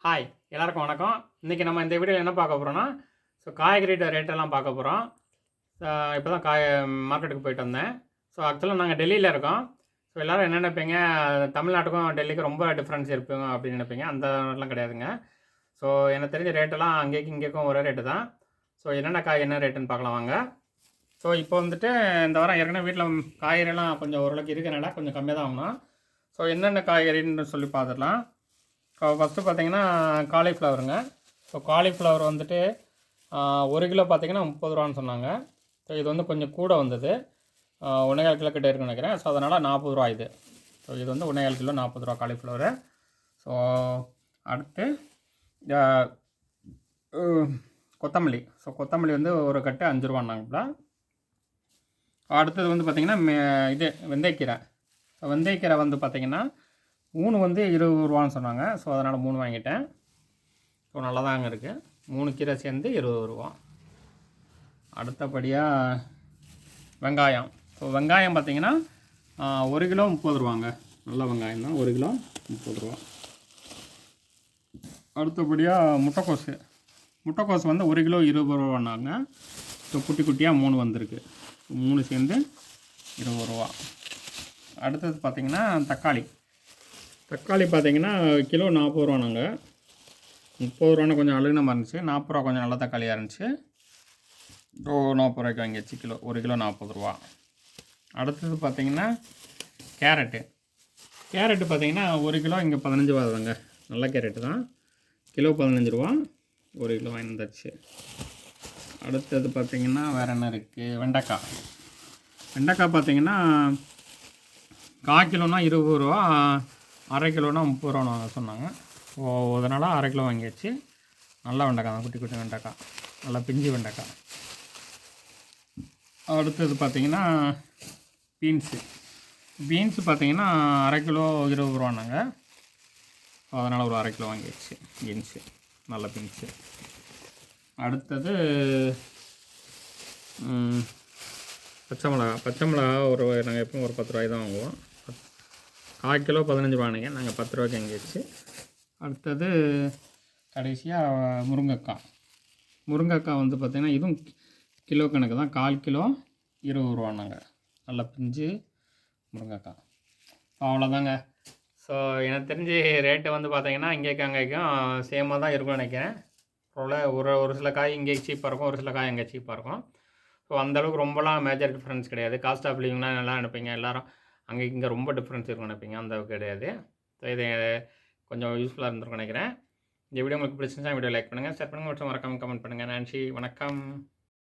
Hi எல்லாருக்கும் வணக்கம். இன்றைக்கி நம்ம இந்த வீடியோவில் என்ன பார்க்க போகிறோன்னா, காய்கறி ரேட்டெல்லாம் பார்க்க போகிறோம். இப்போ தான் மார்க்கெட்டுக்கு போயிட்டு வந்தேன். ஆக்சுவலாக நாங்கள் டெல்லியில் இருக்கோம். எல்லோரும் என்ன நினைப்பீங்க, தமிழ்நாட்டுக்கும் டெல்லிக்கும் ரொம்ப டிஃப்ரென்ஸ் இருப்பீங்க அப்படின்னு நினைப்பீங்க. அந்த மாதிரிலாம் கிடையாதுங்க. எனக்கு தெரிஞ்ச ரேட்டெல்லாம் அங்கேயும் இங்கேக்கும் ஒரே ரேட்டு தான். என்னென்ன காய் என்ன ரேட்டுன்னு பார்க்கலாம் வாங்க. இப்போ வந்துட்டு இந்த வாரம் ஏற்கனவே வீட்டில் காய்கறிலாம் கொஞ்சம் ஓரளவுக்கு இருக்கிறனால கொஞ்சம் கம்மியாக தான் வாங்கணும். என்னென்ன காய்கறின்னு சொல்லி பார்த்துடலாம். ஃபஸ்ட்டு பார்த்தீங்கன்னா காலிஃப்ளவருங்க. காலிஃப்ளவர் வந்துட்டு 1 கிலோ பார்த்தீங்கன்னா 30 ரூபான்னு சொன்னாங்க. இது வந்து கொஞ்சம் கூட வந்தது. 1.25 கிலோ கிட்டே இருக்குன்னு நினைக்கிறேன். அதனால் 40 ரூபா இது. இது வந்து 1.25 கிலோ 40 ரூபா காலிஃப்ளவரு. அடுத்து கொத்தமல்லி. கொத்தமல்லி வந்து ஒரு கட்டு 5 ரூபான்னாங்கப்பா. அடுத்தது வந்து பார்த்திங்கன்னா இது வெந்தயக்கீரை. வெந்தயக்கீரை வந்து பார்த்திங்கன்னா 3 வந்து 20 ரூபான்னு சொன்னாங்க. அதனால் 3 வாங்கிட்டேன். நல்லா தாங்க இருக்குது. 3 கீரை சேர்ந்து 20 ரூபா. அடுத்தபடியாக வெங்காயம். வெங்காயம் பார்த்திங்கன்னா 1 கிலோ 30 ரூபாங்க. நல்ல வெங்காயம் தான். 1 கிலோ 30 ரூபா. அடுத்தபடியாக முட்டைக்கோசு. முட்டைக்கோசு வந்து 1 கிலோ 20 ரூபான்னாங்க. குட்டி குட்டியாக 3 வந்திருக்கு. 3 சேர்ந்து 20 ரூபா. அடுத்தது பார்த்திங்கன்னா தக்காளி. தக்காளி பார்த்திங்கன்னா கிலோ 40 ரூபானாங்க. 30 ரூபான்னு கொஞ்சம் அழுகுன மாதிரி இருந்துச்சு. 40 ரூபா கொஞ்சம் நல்ல தக்காளியாக இருந்துச்சு. 40 ரூபாய்க்கு வாங்கிடுச்சு கிலோ. 1 கிலோ 40 ரூபா. அடுத்தது பார்த்திங்கன்னா கேரட்டு. கேரட்டு பார்த்திங்கன்னா 1 கிலோ இங்கே 15 ரூபா தாங்க. நல்ல கேரட்டு தான். கிலோ 15 ரூபா. 1 கிலோ வாங்கி வந்துச்சு. அடுத்தது பார்த்திங்கன்னா வேறு என்ன இருக்குது, வெண்டைக்காய். வெண்டைக்காய் பார்த்திங்கன்னா 1/4 கிலோனா 20 ரூபா, 1/2 கிலோனா 30 ரூபான்னு சொன்னாங்க. அதனால் 1/2 கிலோ வாங்கியாச்சு. நல்ல வெண்டைக்காய் தான். குட்டி குட்டி வெண்டைக்காய், நல்லா பிஞ்சு வெண்டைக்காய். அடுத்தது பார்த்திங்கன்னா பீன்ஸு. பீன்ஸு பார்த்திங்கன்னா 1/2 கிலோ 20 ரூபான்னாங்க. அதனால் ஒரு 1/2 கிலோ வாங்கியாச்சு பீன்ஸு. நல்ல பீன்ஸு. அடுத்தது பச்சை மிளகா. பச்சை மிளகா நாங்கள் எப்பவும் ஒரு 10 ரூபாய்க்கு தான் வாங்குவோம். 1/4 கிலோ 15 ரூபாய்ங்க. நாங்கள் 10 ரூபாய்க்கு வாங்கியாச்சு. அடுத்தது கடைசியாக முருங்கைக்காய். முருங்கைக்காய் வந்து பார்த்திங்கன்னா இதுவும் கிலோ கணக்கு தான். 1/4 கிலோ 20 ரூபான்னாங்க. நல்லா பிஞ்சு முருங்கைக்காய். அவ்வளோதாங்க. எனக்கு தெரிஞ்சு ரேட்டு வந்து பார்த்திங்கன்னா இங்கேக்கும் அங்கேக்கும் சேமாக தான் இருக்கும்னு நினைக்கிறேன். ஒரு சில காய் இங்கே சீப்பாக இருக்கும், ஒரு சில காய் அங்கே சீப்பாக இருக்கும். அந்தளவுக்கு ரொம்பலாம் மேஜர் டிஃப்ரென்ஸ் கிடையாது. காஸ்ட் ஆஃப் லிவிங்லாம் நல்லா நினைப்பீங்க எல்லோரும். அங்கே இங்கே ரொம்ப டிஃப்ரென்ஸ் இருக்கும்னு நினைப்பீங்க. அந்த அளவுக்கு கிடையாது. இது கொஞ்சம் யூஸ்ஃபுல்லாக இருந்திருக்கும்னு நினைக்கிறேன். இந்த வீடியோ உங்களுக்கு பிடிச்சிருந்தா வீடியோ லைக் பண்ணுங்கள், ஷேர் பண்ணுங்கள், மற்றும் மறக்காமல் கமெண்ட் பண்ணுங்கள். நன்றி, வணக்கம்.